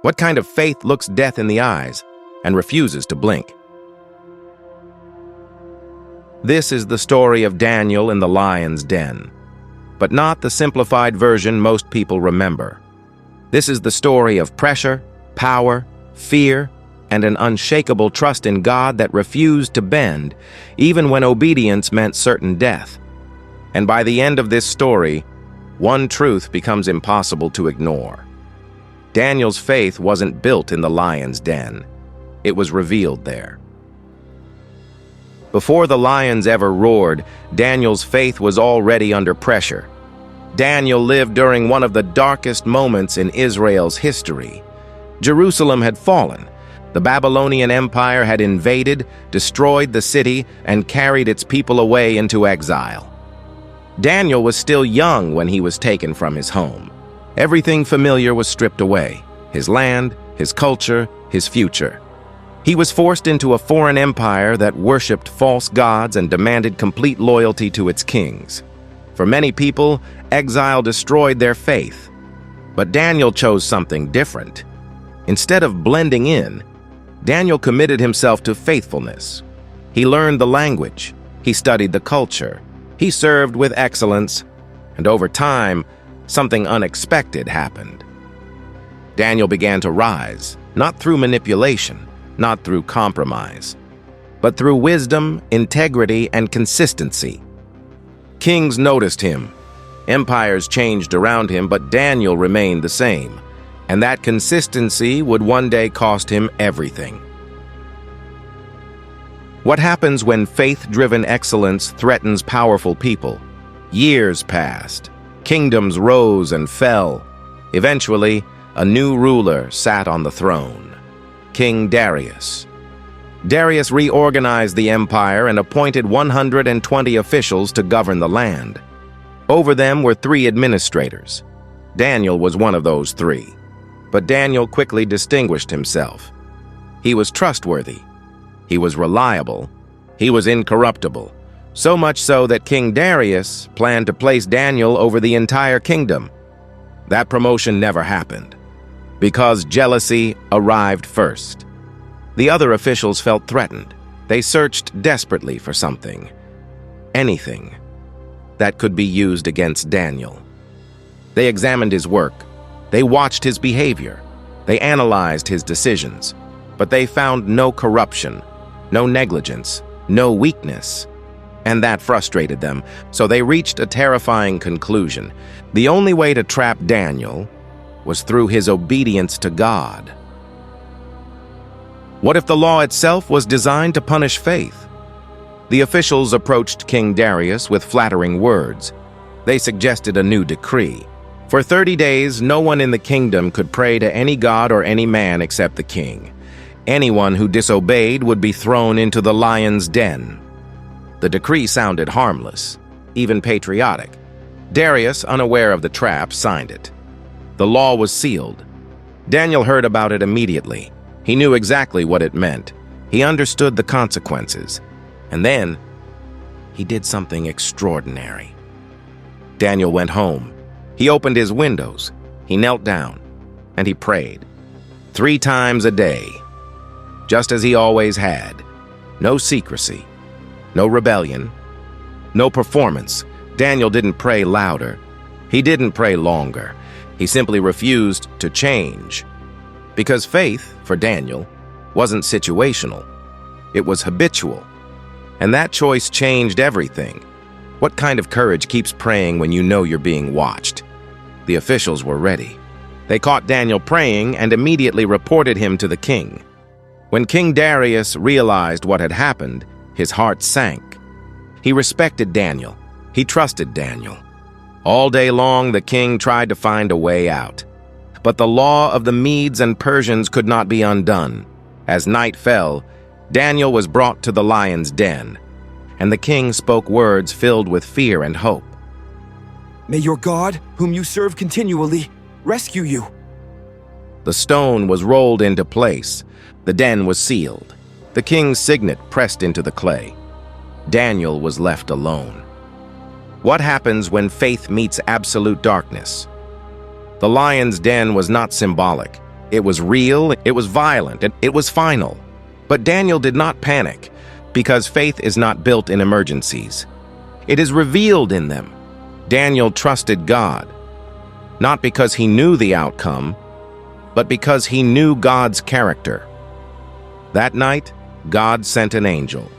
What kind of faith looks death in the eyes and refuses to blink? This is the story of Daniel in the lion's den, but not the simplified version most people remember. This is the story of pressure, power, fear, and an unshakable trust in God that refused to bend, even when obedience meant certain death. And by the end of this story, one truth becomes impossible to ignore. Daniel's faith wasn't built in the lion's den. It was revealed there. Before the lions ever roared, Daniel's faith was already under pressure. Daniel lived during one of the darkest moments in Israel's history. Jerusalem had fallen. The Babylonian Empire had invaded, destroyed the city, and carried its people away into exile. Daniel was still young when he was taken from his home. Everything familiar was stripped away: his land, his culture, his future. He was forced into a foreign empire that worshipped false gods and demanded complete loyalty to its kings. For many people, exile destroyed their faith. But Daniel chose something different. Instead of blending in, Daniel committed himself to faithfulness. He learned the language, he studied the culture, he served with excellence, and over time, something unexpected happened. Daniel began to rise, not through manipulation, not through compromise, but through wisdom, integrity, and consistency. Kings noticed him. Empires changed around him, but Daniel remained the same, and that consistency would one day cost him everything. What happens when faith-driven excellence threatens powerful people? Years passed. Kingdoms rose and fell. Eventually, a new ruler sat on the throne: King Darius. Darius reorganized the empire and appointed 120 officials to govern the land. Over them were 3 administrators. Daniel was one of those 3. But Daniel quickly distinguished himself. He was trustworthy. He was reliable. He was incorruptible. So much so that King Darius planned to place Daniel over the entire kingdom. That promotion never happened, because jealousy arrived first. The other officials felt threatened. They searched desperately for something, anything, that could be used against Daniel. They examined his work. They watched his behavior. They analyzed his decisions. But they found no corruption, no negligence, no weakness. And that frustrated them, so they reached a terrifying conclusion. The only way to trap Daniel was through his obedience to God. What if the law itself was designed to punish faith? The officials approached King Darius with flattering words. They suggested a new decree. For 30 days, no one in the kingdom could pray to any god or any man except the king. Anyone who disobeyed would be thrown into the lion's den. The decree sounded harmless, even patriotic. Darius, unaware of the trap, signed it. The law was sealed. Daniel heard about it immediately. He knew exactly what it meant. He understood the consequences. And then, he did something extraordinary. Daniel went home. He opened his windows. He knelt down, and he prayed. 3 times a day, just as he always had. No secrecy. No rebellion, no performance. Daniel didn't pray louder. He didn't pray longer. He simply refused to change. Because faith, for Daniel, wasn't situational. It was habitual. And that choice changed everything. What kind of courage keeps praying when you know you're being watched? The officials were ready. They caught Daniel praying and immediately reported him to the king. When King Darius realized what had happened, his heart sank. He respected Daniel. He trusted Daniel. All day long, the king tried to find a way out. But the law of the Medes and Persians could not be undone. As night fell, Daniel was brought to the lion's den, and the king spoke words filled with fear and hope. "May your God, whom you serve continually, rescue you." The stone was rolled into place. The den was sealed. The king's signet pressed into the clay. Daniel was left alone. What happens when faith meets absolute darkness? The lion's den was not symbolic. It was real, it was violent, and it was final. But Daniel did not panic, because faith is not built in emergencies. It is revealed in them. Daniel trusted God, not because he knew the outcome, but because he knew God's character. That night, God sent an angel,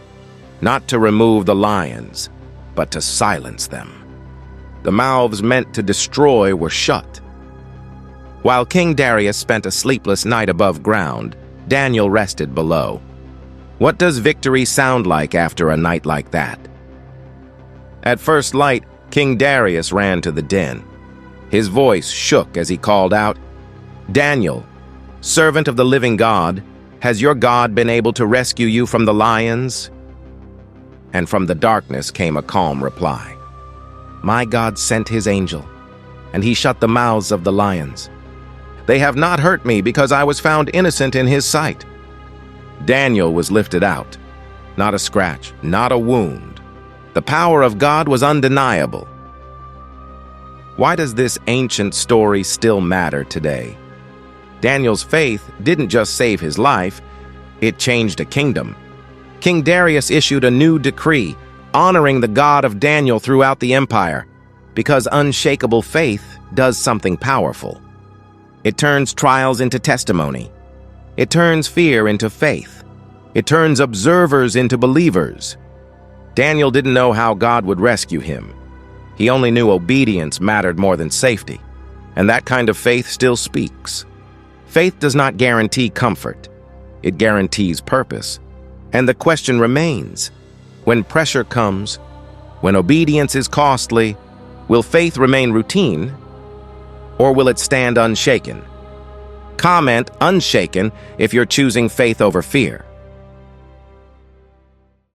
not to remove the lions, but to silence them. The mouths meant to destroy were shut. While King Darius spent a sleepless night above ground, Daniel rested below. What does victory sound like after a night like that? At first light, King Darius ran to the den. His voice shook as he called out, "Daniel, servant of the living God, has your God been able to rescue you from the lions?" And from the darkness came a calm reply. "My God sent his angel, and he shut the mouths of the lions. They have not hurt me because I was found innocent in his sight." Daniel was lifted out. Not a scratch, not a wound. The power of God was undeniable. Why does this ancient story still matter today? Daniel's faith didn't just save his life, it changed a kingdom. King Darius issued a new decree, honoring the God of Daniel throughout the empire, because unshakable faith does something powerful. It turns trials into testimony. It turns fear into faith. It turns observers into believers. Daniel didn't know how God would rescue him. He only knew obedience mattered more than safety, and that kind of faith still speaks. Faith does not guarantee comfort. It guarantees purpose. And the question remains, when pressure comes, when obedience is costly, will faith remain routine, or will it stand unshaken? Comment unshaken if you're choosing faith over fear.